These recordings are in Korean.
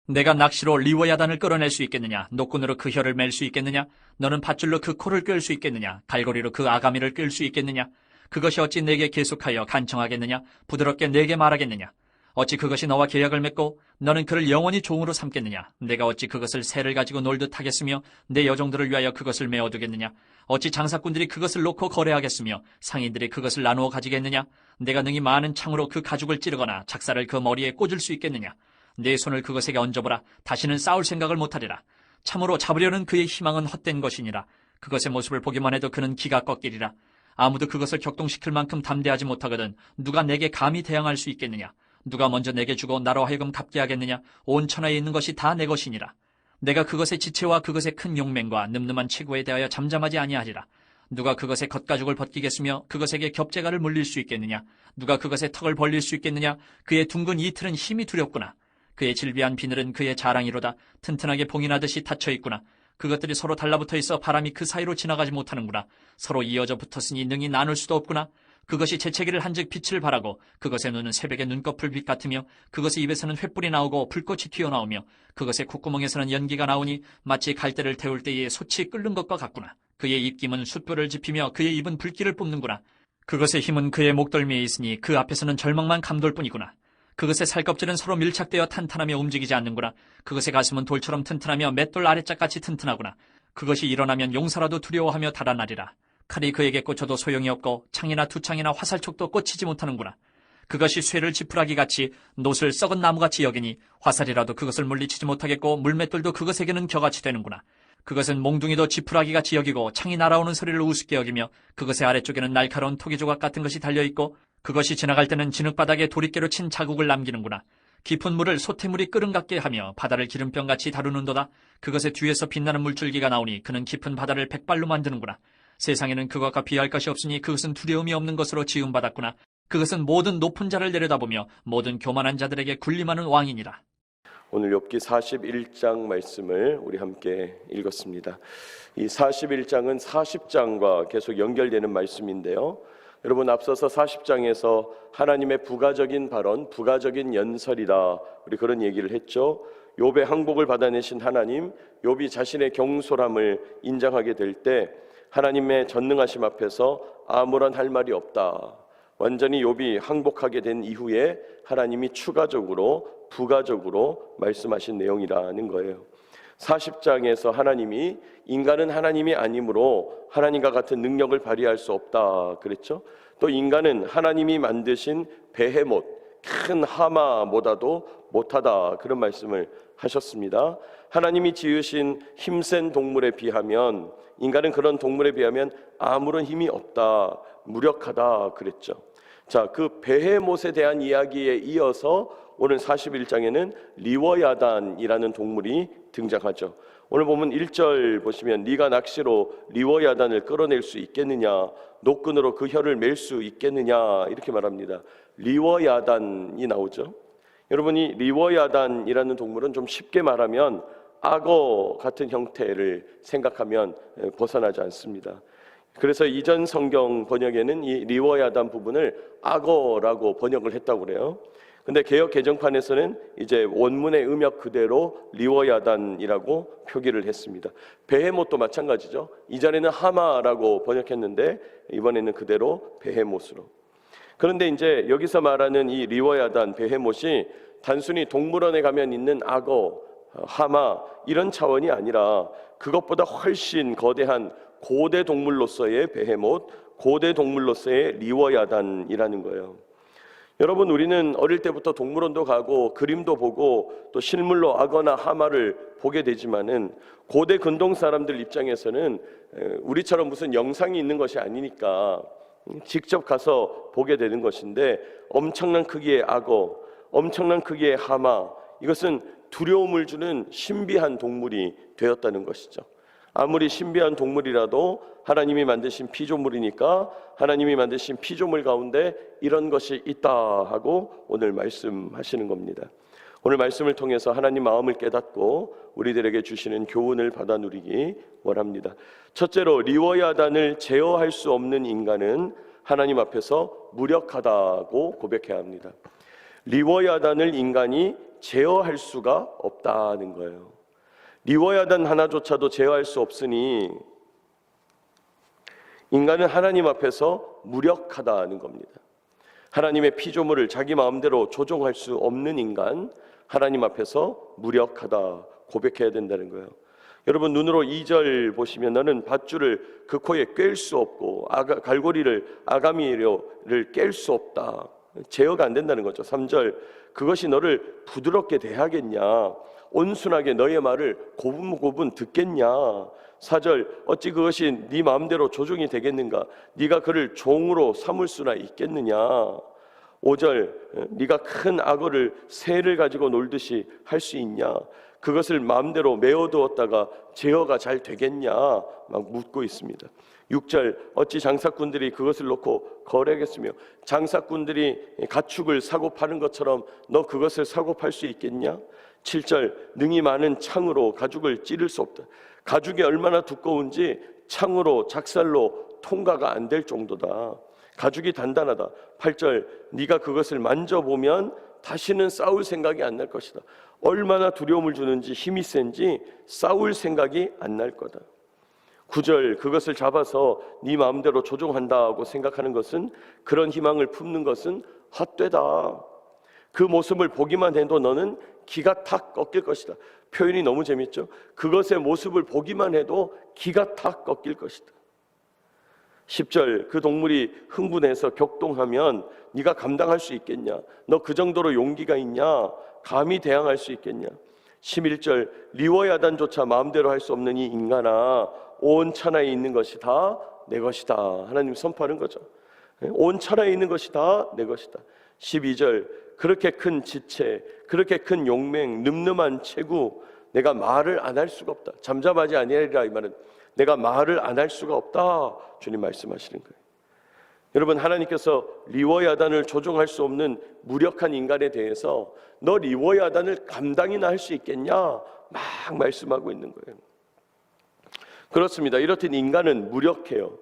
내가 낚시로 리워야단을 끌어낼 수 있겠느냐? 노끈으로 그 혀를 맬 수 있겠느냐? 너는 밧줄로 그 코를 끌 수 있겠느냐? 갈고리로 그 아가미를 끌 수 있겠느냐? 그것이 어찌 내게 계속하여 간청하겠느냐? 부드럽게 내게 말하겠느냐? 어찌 그것이 너와 계약을 맺고 너는 그를 영원히 종으로 삼겠느냐? 내가 어찌 그것을 새를 가지고 놀듯 하겠으며 내 여종들을 위하여 그것을 메어두겠느냐? 어찌 장사꾼들이 그것을 놓고 거래하겠으며 상인들이 그것을 나누어 가지겠느냐? 내가 능히 많은 창으로 그 가죽을 찌르거나 작사를 그 머리에 꽂을 수 있겠느냐? 내 손을 그것에게 얹어보라. 다시는 싸울 생각을 못하리라. 참으로 잡으려는 그의 희망은 헛된 것이니라. 그것의 모습을 보기만 해도 그는 기가 꺾이리라. 아무도 그것을 격동시킬 만큼 담대하지 못하거든 누가 내게 감히 대항할 수 있겠느냐? 누가 먼저 내게 주고 나로 하여금 갚게 하겠느냐? 온 천하에 있는 것이 다 내 것이니라. 내가 그것의 지체와 그것의 큰 용맹과 늠름한 체구에 대하여 잠잠하지 아니하리라. 누가 그것의 겉가죽을 벗기겠으며 그것에게 겹재가를 물릴 수 있겠느냐? 누가 그것의 턱을 벌릴 수 있겠느냐? 그의 둥근 이틀은 힘이 두렵구나. 그의 질비한 비늘은 그의 자랑이로다. 튼튼하게 봉이 나듯이 닫혀 있구나. 그것들이 서로 달라붙어 있어 바람이 그 사이로 지나가지 못하는구나. 서로 이어져 붙었으니 능히 나눌 수도 없구나. 그것이 재채기를 한즉 빛을 발하고 그것의 눈은 새벽의 눈꺼풀빛 같으며 그것의 입에서는 횃불이 나오고 불꽃이 튀어나오며 그것의 콧구멍에서는 연기가 나오니 마치 갈대를 태울 때에 솥이 끓는 것과 같구나. 그의 입김은 숯불을 지피며 그의 입은 불길을 뿜는구나. 그것의 힘은 그의 목덜미에 있으니 그 앞에서는 절망만 감돌 뿐이구나. 그것의 살껍질은 서로 밀착되어 탄탄하며 움직이지 않는구나. 그것의 가슴은 돌처럼 튼튼하며 맷돌 아래짝같이 튼튼하구나. 그것이 일어나면 용사라도 두려워하며 달아나리라. 칼이 그에게 꽂혀도 소용이 없고 창이나 두창이나 화살촉도 꽂히지 못하는구나. 그것이 쇠를 지푸라기같이 놋을 썩은 나무같이 여기니 화살이라도 그것을 물리치지 못하겠고 물맷돌도 그것에게는 겨같이 되는구나. 그것은 몽둥이도 지푸라기같이 여기고 창이 날아오는 소리를 우습게 여기며 그것의 아래쪽에는 날카로운 토기조각 같은 것이 달려있고 그것이 지나갈 때는 진흙바닥에 도리깨로 친 자국을 남기는구나. 깊은 물을 솥태물이 끓음 같게 하며 바다를 기름병같이 다루는도다. 그것의 뒤에서 빛나는 물줄기가 나오니 그는 깊은 바다를 백발로 만드는구나. 세상에는 그것과 비할 것이 없으니 그것은 두려움이 없는 것으로 지음받았구나. 그것은 모든 높은 자를 내려다보며 모든 교만한 자들에게 군림하는 왕이니라. 오늘 욥기 41장 말씀을 우리 함께 읽었습니다. 이 41장은 40장과 계속 연결되는 말씀인데요. 여러분, 앞서서 40장에서 하나님의 부가적인 발언, 부가적인 연설이다, 우리 그런 얘기를 했죠. 욥의 항복을 받아내신 하나님, 욥이 자신의 경솔함을 인정하게 될 때 하나님의 전능하심 앞에서 아무런 할 말이 없다. 완전히 욥이 항복하게 된 이후에 하나님이 추가적으로 부가적으로 말씀하신 내용이라는 거예요. 40장에서 하나님이 인간은 하나님이 아니므로 하나님과 같은 능력을 발휘할 수 없다 그랬죠. 또 인간은 하나님이 만드신 베헤못, 큰 하마보다도 못하다, 그런 말씀을 하셨습니다. 하나님이 지으신 힘센 동물에 비하면 인간은 그런 동물에 비하면 아무런 힘이 없다, 무력하다 그랬죠. 자, 그 베헤못에 대한 이야기에 이어서 오늘 41장에는 리워야단이라는 동물이 등장하죠. 오늘 보면 1절 보시면 네가 낚시로 리워야단을 끌어낼 수 있겠느냐, 노끈으로 그 혀를 맬 수 있겠느냐, 이렇게 말합니다. 리워야단이 나오죠. 여러분이 리워야단이라는 동물은 좀 쉽게 말하면 악어 같은 형태를 생각하면 벗어나지 않습니다. 그래서 이전 성경 번역에는 이 리워야단 부분을 악어라고 번역을 했다고 그래요. 근데 개역 개정판에서는 이제 원문의 음역 그대로 리워야단이라고 표기를 했습니다. 베헤못도 마찬가지죠. 이전에는 하마라고 번역했는데 이번에는 그대로 베헤못으로. 그런데 이제 여기서 말하는 이 리워야단, 베헤못이 단순히 동물원에 가면 있는 악어, 하마 이런 차원이 아니라 그것보다 훨씬 거대한 고대 동물로서의 베헤못, 고대 동물로서의 리워야단이라는 거예요. 여러분, 우리는 어릴 때부터 동물원도 가고 그림도 보고 또 실물로 악어나 하마를 보게 되지만은 고대 근동 사람들 입장에서는 우리처럼 무슨 영상이 있는 것이 아니니까 직접 가서 보게 되는 것인데, 엄청난 크기의 악어, 엄청난 크기의 하마, 이것은 두려움을 주는 신비한 동물이 되었다는 것이죠. 아무리 신비한 동물이라도 하나님이 만드신 피조물이니까 하나님이 만드신 피조물 가운데 이런 것이 있다 하고 오늘 말씀하시는 겁니다. 오늘 말씀을 통해서 하나님 마음을 깨닫고 우리들에게 주시는 교훈을 받아 누리기 원합니다. 첫째로, 리워야단을 제어할 수 없는 인간은 하나님 앞에서 무력하다고 고백해야 합니다. 리워야단을 인간이 제어할 수가 없다는 거예요. 리워야단 하나조차도 제어할 수 없으니 인간은 하나님 앞에서 무력하다는 겁니다. 하나님의 피조물을 자기 마음대로 조종할 수 없는 인간, 하나님 앞에서 무력하다 고백해야 된다는 거예요. 여러분, 눈으로 2절 보시면 너는 밧줄을 그 코에 꿰일 수 없고 갈고리를 아가미를 깰 수 없다. 제어가 안 된다는 거죠. 3절, 그것이 너를 부드럽게 대하겠냐, 온순하게 너의 말을 고분고분 듣겠냐. 4절, 어찌 그것이 네 마음대로 조종이 되겠는가, 네가 그를 종으로 삼을 수나 있겠느냐. 5절, 네가 큰 악어를 새를 가지고 놀듯이 할 수 있냐, 그것을 마음대로 메어두었다가 제어가 잘 되겠냐, 막 묻고 있습니다. 6절, 어찌 장사꾼들이 그것을 놓고 거래하겠으며, 장사꾼들이 가축을 사고 파는 것처럼 너 그것을 사고 팔 수 있겠냐. 7절, 능히 많은 창으로 가죽을 찌를 수 없다. 가죽이 얼마나 두꺼운지 창으로 작살로 통과가 안 될 정도다. 가죽이 단단하다. 8절, 네가 그것을 만져보면 다시는 싸울 생각이 안 날 것이다. 얼마나 두려움을 주는지, 힘이 센지 싸울 생각이 안 날 거다. 9절, 그것을 잡아서 네 마음대로 조종한다고 생각하는 것은, 그런 희망을 품는 것은 헛되다. 그 모습을 보기만 해도 너는 기가 탁 꺾일 것이다. 표현이 너무 재밌죠? 그것의 모습을 보기만 해도 기가 탁 꺾일 것이다. 10절, 그 동물이 흥분해서 격동하면 네가 감당할 수 있겠냐? 너 그 정도로 용기가 있냐? 감히 대항할 수 있겠냐? 11절, 리워야단조차 마음대로 할 수 없는 이 인간아, 온 천하에 있는 것이 다 내 것이다. 하나님 선포하는 거죠. 온 천하에 있는 것이 다 내 것이다. 12절, 그렇게 큰 지체, 그렇게 큰 용맹, 늠름한 체구, 내가 말을 안 할 수가 없다. 잠잠하지 아니하리라, 이 말은 내가 말을 안 할 수가 없다. 주님 말씀하시는 거예요. 여러분, 하나님께서 리워야단을 조종할 수 없는 무력한 인간에 대해서 너 리워야단을 감당이나 할 수 있겠냐? 막 말씀하고 있는 거예요. 그렇습니다. 이렇듯 인간은 무력해요.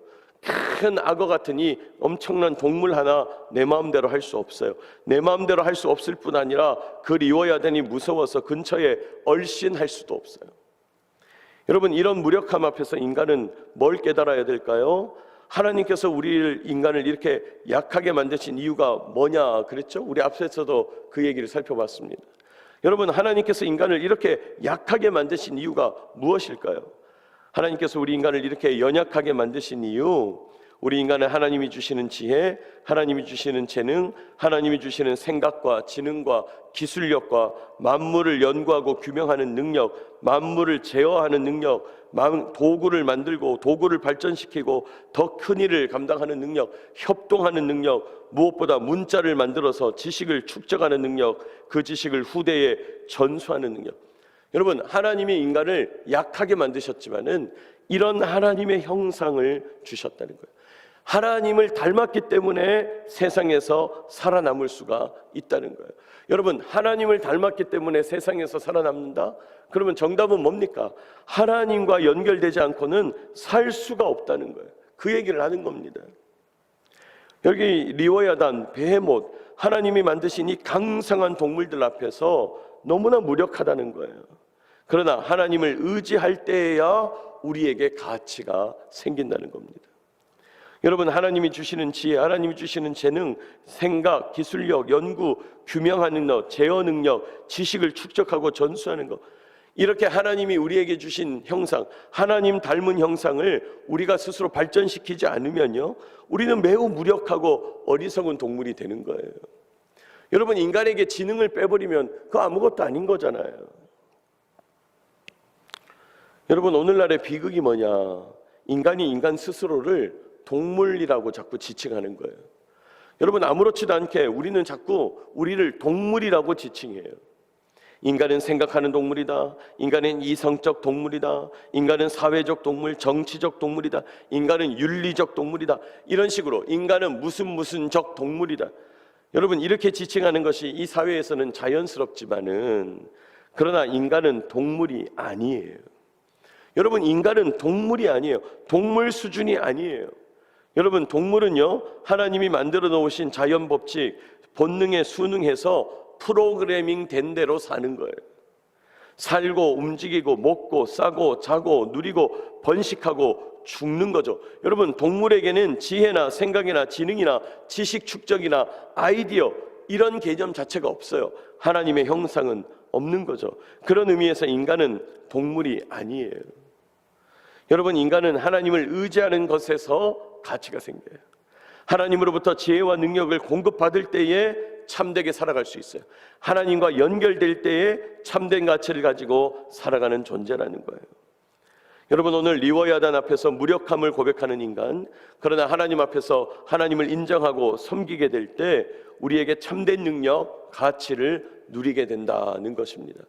큰 악어 같은 이 엄청난 동물 하나 내 마음대로 할 수 없어요. 내 마음대로 할 수 없을 뿐 아니라 그 리워야단이 무서워서 근처에 얼씬할 수도 없어요. 여러분, 이런 무력함 앞에서 인간은 뭘 깨달아야 될까요? 하나님께서 우리를, 인간을 이렇게 약하게 만드신 이유가 뭐냐 그랬죠? 우리 앞에서도 그 얘기를 살펴봤습니다. 여러분, 하나님께서 인간을 이렇게 약하게 만드신 이유가 무엇일까요? 하나님께서 우리 인간을 이렇게 연약하게 만드신 이유, 우리 인간은 하나님이 주시는 지혜, 하나님이 주시는 재능, 하나님이 주시는 생각과 지능과 기술력과 만물을 연구하고 규명하는 능력, 만물을 제어하는 능력, 도구를 만들고 도구를 발전시키고 더 큰 일을 감당하는 능력, 협동하는 능력, 무엇보다 문자를 만들어서 지식을 축적하는 능력, 그 지식을 후대에 전수하는 능력. 여러분, 하나님이 인간을 약하게 만드셨지만은 이런 하나님의 형상을 주셨다는 거예요. 하나님을 닮았기 때문에 세상에서 살아남을 수가 있다는 거예요. 여러분, 하나님을 닮았기 때문에 세상에서 살아남는다? 그러면 정답은 뭡니까? 하나님과 연결되지 않고는 살 수가 없다는 거예요. 그 얘기를 하는 겁니다. 여기 리워야단, 베헤못, 하나님이 만드신 이 강성한 동물들 앞에서 너무나 무력하다는 거예요. 그러나 하나님을 의지할 때에야 우리에게 가치가 생긴다는 겁니다. 여러분, 하나님이 주시는 지혜, 하나님이 주시는 재능, 생각, 기술력, 연구, 규명하는 것, 제어 능력, 지식을 축적하고 전수하는 것, 이렇게 하나님이 우리에게 주신 형상, 하나님 닮은 형상을 우리가 스스로 발전시키지 않으면요, 우리는 매우 무력하고 어리석은 동물이 되는 거예요. 여러분, 인간에게 지능을 빼버리면 그거 아무것도 아닌 거잖아요. 여러분, 오늘날의 비극이 뭐냐? 인간이 인간 스스로를 동물이라고 자꾸 지칭하는 거예요. 여러분, 아무렇지도 않게 우리는 자꾸 우리를 동물이라고 지칭해요. 인간은 생각하는 동물이다. 인간은 이성적 동물이다. 인간은 사회적 동물, 정치적 동물이다. 인간은 윤리적 동물이다. 이런 식으로 인간은 무슨적 동물이다. 여러분, 이렇게 지칭하는 것이 이 사회에서는 자연스럽지만은, 그러나 인간은 동물이 아니에요. 여러분, 인간은 동물이 아니에요. 동물 수준이 아니에요. 여러분, 동물은요, 하나님이 만들어 놓으신 자연 법칙, 본능에 순응해서 프로그래밍 된 대로 사는 거예요. 살고 움직이고 먹고 싸고 자고 누리고 번식하고 죽는 거죠. 여러분, 동물에게는 지혜나 생각이나 지능이나 지식 축적이나 아이디어 이런 개념 자체가 없어요. 하나님의 형상은 없는 거죠. 그런 의미에서 인간은 동물이 아니에요. 여러분, 인간은 하나님을 의지하는 것에서 가치가 생겨요. 하나님으로부터 지혜와 능력을 공급받을 때에 참되게 살아갈 수 있어요. 하나님과 연결될 때에 참된 가치를 가지고 살아가는 존재라는 거예요. 여러분, 오늘 리워야단 앞에서 무력함을 고백하는 인간, 그러나 하나님 앞에서 하나님을 인정하고 섬기게 될 때 우리에게 참된 능력, 가치를 누리게 된다는 것입니다.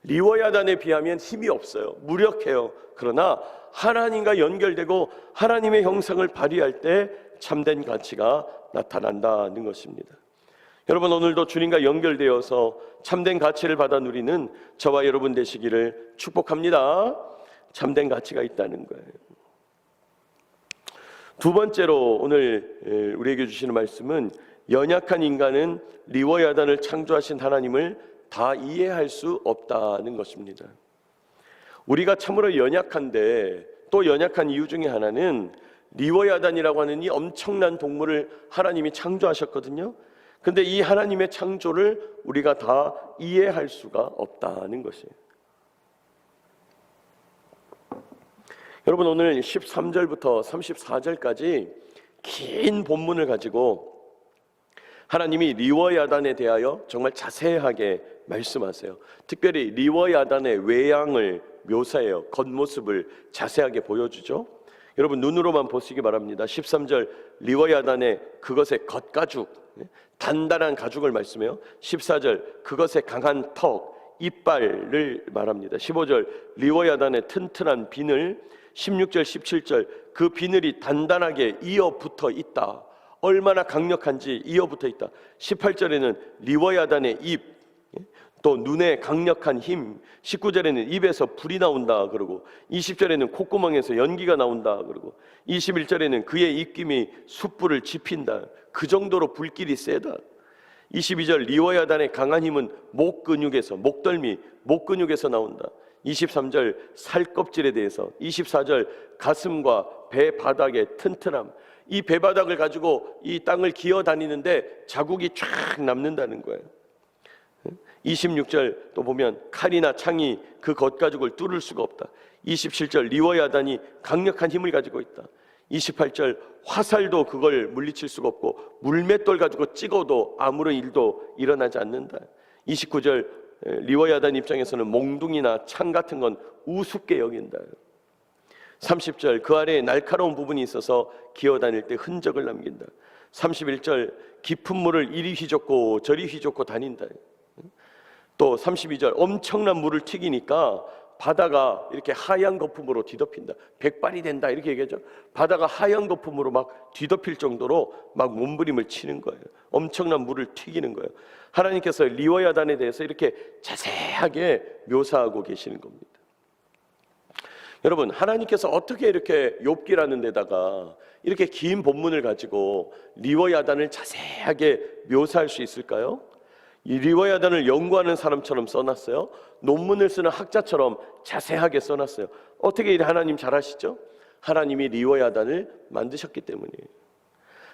리워야단에 비하면 힘이 없어요. 무력해요. 그러나 하나님과 연결되고 하나님의 형상을 발휘할 때 참된 가치가 나타난다는 것입니다. 여러분, 오늘도 주님과 연결되어서 참된 가치를 받아 누리는 저와 여러분 되시기를 축복합니다. 참된 가치가 있다는 거예요. 두 번째로 오늘 우리에게 주시는 말씀은 연약한 인간은 리워야단을 창조하신 하나님을 다 이해할 수 없다는 것입니다. 우리가 참으로 연약한데 또 연약한 이유 중에 하나는 리워야단이라고 하는 이 엄청난 동물을 하나님이 창조하셨거든요. 근데 이 하나님의 창조를 우리가 다 이해할 수가 없다는 것이에요. 여러분, 오늘 13절부터 34절까지 긴 본문을 가지고 하나님이 리워야단에 대하여 정말 자세하게 말씀하세요. 특별히 리워야단의 외양을 묘사해요. 겉모습을 자세하게 보여주죠. 여러분, 눈으로만 보시기 바랍니다. 13절 리워야단의 그것의 겉가죽, 단단한 가죽을 말씀해요. 14절 그것의 강한 턱, 이빨을 말합니다. 15절 리워야단의 튼튼한 비늘, 16절 17절 그 비늘이 단단하게 이어붙어 있다. 얼마나 강력한지 이어붙어 있다. 18절에는 리워야단의 입, 또 눈에 강력한 힘, 19절에는 입에서 불이 나온다 그러고 20절에는 콧구멍에서 연기가 나온다 그러고 21절에는 그의 입김이 숯불을 지핀다. 그 정도로 불길이 세다. 22절 리워야단의 강한 힘은 목 근육에서, 목덜미, 목 근육에서 나온다. 23절 살껍질에 대해서, 24절 가슴과 배 바닥의 튼튼함, 이 배 바닥을 가지고 이 땅을 기어 다니는데 자국이 쫙 남는다는 거예요. 26절 또 보면 칼이나 창이 그 겉가죽을 뚫을 수가 없다. 27절 리워야단이 강력한 힘을 가지고 있다. 28절 화살도 그걸 물리칠 수가 없고 물맷돌 가지고 찍어도 아무런 일도 일어나지 않는다. 29절 리워야단 입장에서는 몽둥이나 창 같은 건 우습게 여긴다. 30절 그 아래에 날카로운 부분이 있어서 기어다닐 때 흔적을 남긴다. 31절 깊은 물을 이리 휘젓고 저리 휘젓고 다닌다. 또 32절 엄청난 물을 튀기니까 바다가 이렇게 하얀 거품으로 뒤덮인다. 백발이 된다 이렇게 얘기하죠. 바다가 하얀 거품으로 막 뒤덮일 정도로 막 몸부림을 치는 거예요. 엄청난 물을 튀기는 거예요. 하나님께서 리워야단에 대해서 이렇게 자세하게 묘사하고 계시는 겁니다. 여러분, 하나님께서 어떻게 이렇게 욥기라는 데다가 이렇게 긴 본문을 가지고 리워야단을 자세하게 묘사할 수 있을까요? 이 리워야단을 연구하는 사람처럼 써놨어요. 논문을 쓰는 학자처럼 자세하게 써놨어요. 어떻게 이래 하나님 잘 아시죠? 하나님이 리워야단을 만드셨기 때문이에요.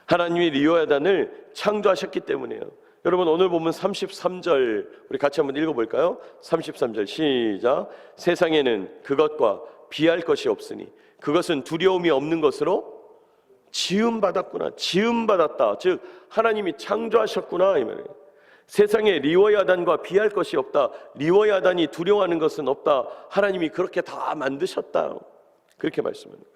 하나님이 리워야단을 창조하셨기 때문이에요. 여러분, 오늘 보면 33절 우리 같이 한번 읽어볼까요? 33절 시작. 세상에는 그것과 비할 것이 없으니 그것은 두려움이 없는 것으로 지음받았구나. 지음받았다. 즉 하나님이 창조하셨구나 이 말이에요. 세상에 리워야단과 비할 것이 없다. 리워야단이 두려워하는 것은 없다. 하나님이 그렇게 다 만드셨다. 그렇게 말씀하는 거예요.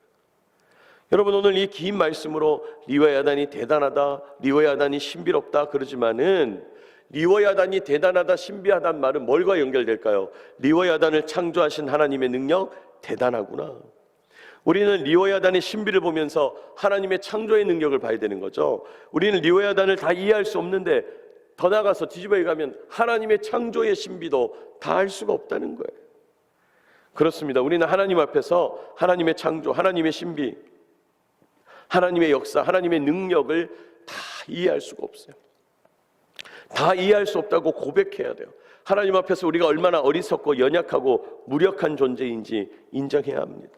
여러분, 오늘 이 긴 말씀으로 리워야단이 대단하다, 리워야단이 신비롭다 그러지만은 리워야단이 대단하다, 신비하다는 말은 뭘과 연결될까요? 리워야단을 창조하신 하나님의 능력 대단하구나. 우리는 리워야단의 신비를 보면서 하나님의 창조의 능력을 봐야 되는 거죠. 우리는 리워야단을 다 이해할 수 없는데 더 나아가서 뒤집어 가면 하나님의 창조의 신비도 다 알 수가 없다는 거예요. 그렇습니다. 우리는 하나님 앞에서 하나님의 창조, 하나님의 신비, 하나님의 역사, 하나님의 능력을 다 이해할 수가 없어요. 다 이해할 수 없다고 고백해야 돼요. 하나님 앞에서 우리가 얼마나 어리석고 연약하고 무력한 존재인지 인정해야 합니다.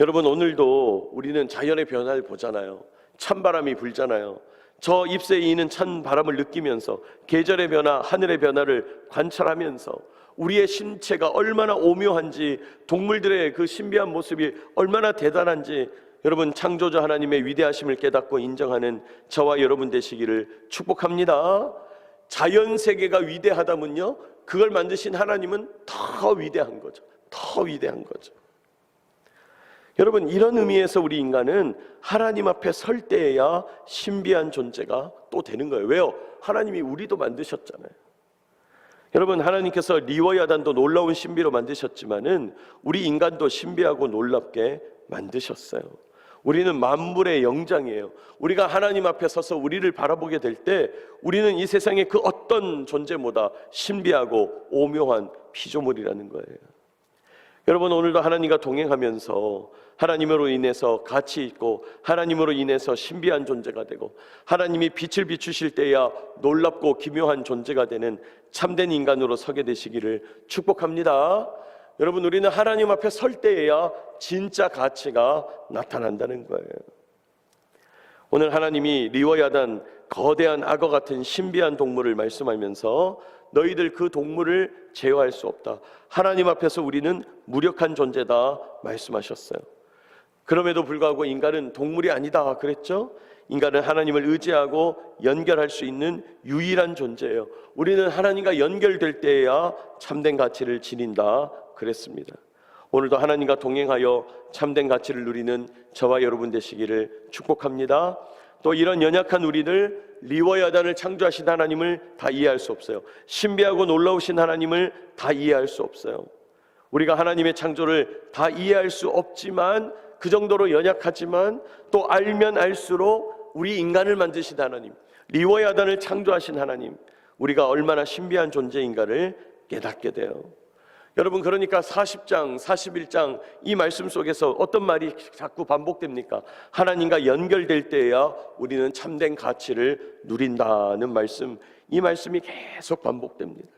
여러분, 오늘도 우리는 자연의 변화를 보잖아요. 찬바람이 불잖아요. 저 잎새에 이는 찬 바람을 느끼면서 계절의 변화, 하늘의 변화를 관찰하면서 우리의 신체가 얼마나 오묘한지, 동물들의 그 신비한 모습이 얼마나 대단한지 여러분, 창조주 하나님의 위대하심을 깨닫고 인정하는 저와 여러분 되시기를 축복합니다. 자연 세계가 위대하다면요, 그걸 만드신 하나님은 더 위대한 거죠. 더 위대한 거죠. 여러분, 이런 의미에서 우리 인간은 하나님 앞에 설 때에야 신비한 존재가 또 되는 거예요. 왜요? 하나님이 우리도 만드셨잖아요. 여러분, 하나님께서 리워야단도 놀라운 신비로 만드셨지만은 우리 인간도 신비하고 놀랍게 만드셨어요. 우리는 만물의 영장이에요. 우리가 하나님 앞에 서서 우리를 바라보게 될 때 우리는 이 세상의 그 어떤 존재보다 신비하고 오묘한 피조물이라는 거예요. 여러분, 오늘도 하나님과 동행하면서 하나님으로 인해서 가치 있고 하나님으로 인해서 신비한 존재가 되고 하나님이 빛을 비추실 때야 놀랍고 기묘한 존재가 되는 참된 인간으로 서게 되시기를 축복합니다. 여러분, 우리는 하나님 앞에 설 때에야 진짜 가치가 나타난다는 거예요. 오늘 하나님이 리워야단, 거대한 악어 같은 신비한 동물을 말씀하면서 너희들 그 동물을 제어할 수 없다, 하나님 앞에서 우리는 무력한 존재다 말씀하셨어요. 그럼에도 불구하고 인간은 동물이 아니다 그랬죠? 인간은 하나님을 의지하고 연결할 수 있는 유일한 존재예요. 우리는 하나님과 연결될 때에야 참된 가치를 지닌다 그랬습니다. 오늘도 하나님과 동행하여 참된 가치를 누리는 저와 여러분 되시기를 축복합니다. 또 이런 연약한 우리들, 리워야단을 창조하신 하나님을 다 이해할 수 없어요. 신비하고 놀라우신 하나님을 다 이해할 수 없어요. 우리가 하나님의 창조를 다 이해할 수 없지만, 그 정도로 연약하지만 또 알면 알수록 우리 인간을 만드신 하나님, 리워야단을 창조하신 하나님, 우리가 얼마나 신비한 존재인가를 깨닫게 돼요. 여러분, 그러니까 40장, 41장 이 말씀 속에서 어떤 말이 자꾸 반복됩니까? 하나님과 연결될 때야 우리는 참된 가치를 누린다는 말씀, 이 말씀이 계속 반복됩니다.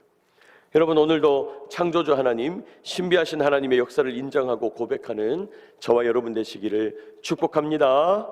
여러분, 오늘도 창조주 하나님, 신비하신 하나님의 역사를 인정하고 고백하는 저와 여러분 되시기를 축복합니다.